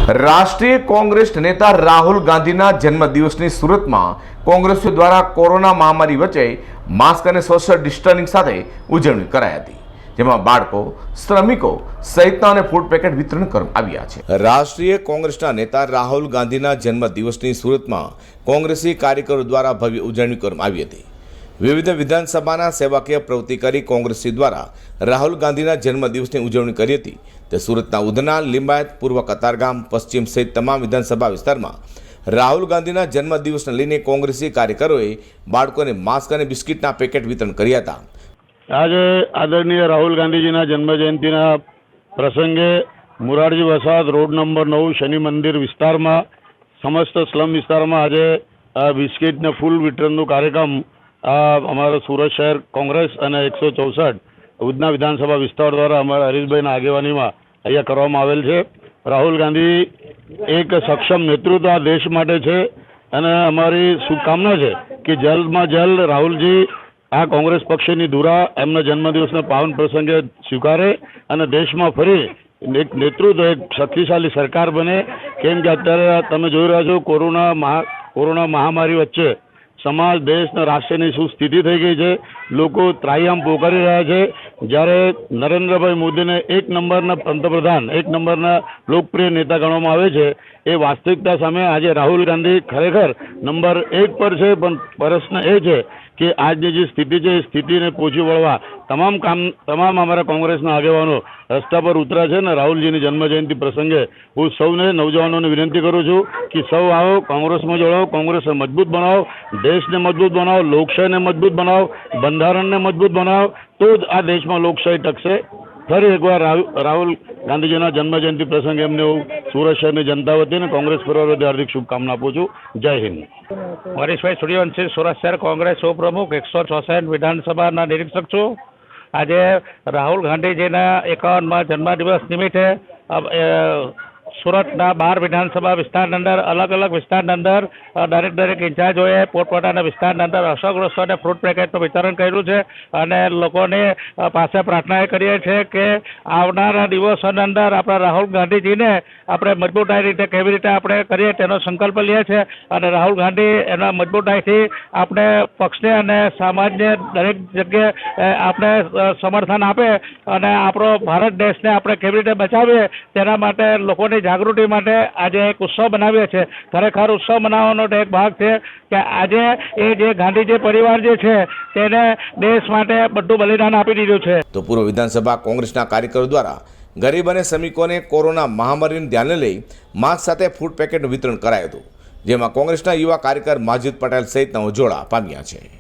રાષ્ટ્રીય કોંગ્રેસ નેતા રાહુલ ગાંધીના જન્મદિવસની સુરતમાં કોંગ્રેસીઓ દ્વારા કોરોના મહામારી વચ્ચે માસ્ક અને સોશિયલ ડિસ્ટન્સિંગ સાથે ઉજવણી કરાઈ હતી, જેમાં બાળકો, શ્રમિકો સહિતના ફૂડ પેકેટ વિતરણ કરવામાં આવ્યા છે। રાષ્ટ્રીય કોંગ્રેસના નેતા રાહુલ ગાંધીના જન્મદિવસની સુરતમાં કોંગ્રેસી કાર્યકરો દ્વારા ભવ્ય ઉજવણી કરવામાં આવી હતી। વિવિધ વિધાનસભાના સેવાકીય પ્રવૃત્તિ કરી કોંગ્રેસી દ્વારા રાહુલ ગાંધીના જન્મદિવસની ઉજવણી કરી હતી। તે સુરતના ઉધના, લિંબાયત, પૂર્વ કતારગામ, પશ્ચિમ સહિત તમામ વિધાનસભા વિસ્તારમાં રાહુલ ગાંધીના જન્મદિવસને લઈને કોંગ્રેસી કાર્યકરોએ બાળકોને માસ્ક અને બિસ્કિટના પેકેટ વિતરણ કર્યા હતા। આજે આદરણીય રાહુલ ગાંધીજીના જન્મજયંતિના પ્રસંગે મોરારજી વસાહત રોડ નંબર 9 શનિ મંદિર વિસ્તારમાં સમસ્ત સ્લમ વિસ્તારમાં આજે બિસ્કિટ ને ફૂલ વિતરણનો કાર્યક્રમ અમારા સુરત શહેર કોંગ્રેસ અને 164 ઉધના વિધાનસભા વિસ્તાર દ્વારા અમારા હરીશભાઈના આગેવાનીમાં અહીંયા કરવામાં આવેલ છે। રાહુલ ગાંધી એક સક્ષમ નેતૃત્વ આ દેશ માટે છે અને અમારી શુભકામના છે કે જલ્દમાં જલ્દ રાહુલજી આ કોંગ્રેસ પક્ષની ધુરા એમના જન્મદિવસના પાવન પ્રસંગે સ્વીકારે અને દેશમાં ફરી એક નેતૃત્વ, એક શક્તિશાળી સરકાર બને। કેમ કે અત્યારે તમે જોઈ રહ્યા છો કોરોના મહામારી વચ્ચે સમાજ, દેશ અને રાષ્ટ્રની શું સ્થિતિ થઈ ગઈ છે। લોકો ત્રાહિમામ પોકારી રહ્યા છે। જ્યારે નરેન્દ્રભાઈ મોદીને એક નંબરના પંતપ્રધાન, એક નંબરના લોકપ્રિય નેતા ગણવામાં આવે છે, એ વાસ્તવિકતા સામે આજે રાહુલ ગાંધી ખરેખર નંબર 1 પર છે। પણ પ્રશ્ન એ છે કે આજની જે સ્થિતિ છે એ સ્થિતિને પહોંચી વળવા તમામ અમારા કોંગ્રેસના આગેવાનો રસ્તા પર ઉતર્યા છે। ને રાહુલજીની જન્મજયંતિ પ્રસંગે હું સૌને, નવજવાનોને વિનંતી કરું છું કે સૌ આવો, કોંગ્રેસમાં જોડાઓ, કોંગ્રેસને મજબૂત બનાવો, દેશને મજબૂત બનાવો, લોકશાહીને મજબૂત બનાવો, બંધારણને મજબૂત બનાવો, તો જ આ દેશમાં લોકશાહી ટકશે। ફરી એકવાર રાહુલ ગાંધીજીના જન્મજયંતિ પ્રસંગે એમને હું સુરત શહેરની જનતા વતી અને કોંગ્રેસ પરિવાર વતી હાર્દિક શુભકામના આપું છું। જય હિન્દ। હરીશભાઈ સૂર્યવંશી, સુરત શહેર કોંગ્રેસ ઉપપ્રમુખ, 164 વિધાનસભાના નિરીક્ષક છું। આજે રાહુલ ગાંધીજીના 51મા જન્મદિવસ નિમિત્તે સુરતના 12 વિધાનસભા વિસ્તારની અંદર, અલગ અલગ વિસ્તારની અંદર દરેક ઇન્ચાર્જોએ પોતપોતાના વિસ્તારની અંદર અસરગ્રસ્તો અને ફ્રૂટ પેકેટનું વિતરણ કર્યું છે અને લોકોની પાસે પ્રાર્થના એ કરીએ છીએ કે આવનારા દિવસોની અંદર આપણા રાહુલ ગાંધીજીને આપણે મજબૂતાઈ રીતે કેવી રીતે આપણે કરીએ તેનો સંકલ્પ લઈએ છીએ અને રાહુલ ગાંધી એના મજબૂતાઈથી આપણે પક્ષને અને સમાજને દરેક જગ્યાએ આપણે સમર્થન આપે અને આપણો ભારત દેશને આપણે કેવી રીતે બચાવીએ તેના માટે લોકોની જાગૃતિ માટે આજે એક ઉત્સવ બનાવીએ છીએ। ખરેખર ઉત્સવ મનાવવાનો એક ભાગ છે કે આજે એ જે ગાંધીજી પરિવાર જે છે તેને દેશ માટે બધું બલિદાન આપી દીધું છે। તો પૂર્વ વિધાનસભા કોંગ્રેસના કાર્યકરો દ્વારા ગરીબ અને શ્રમિકોને કોરોના મહામારીને ધ્યાને લઈ માસ્ક સાથે ફૂડ પેકેટનું વિતરણ કરાયું હતું, જેમાં કોંગ્રેસના યુવા કાર્યકર માજીદ પટેલ સહિતના જોડા પામ્યા છે।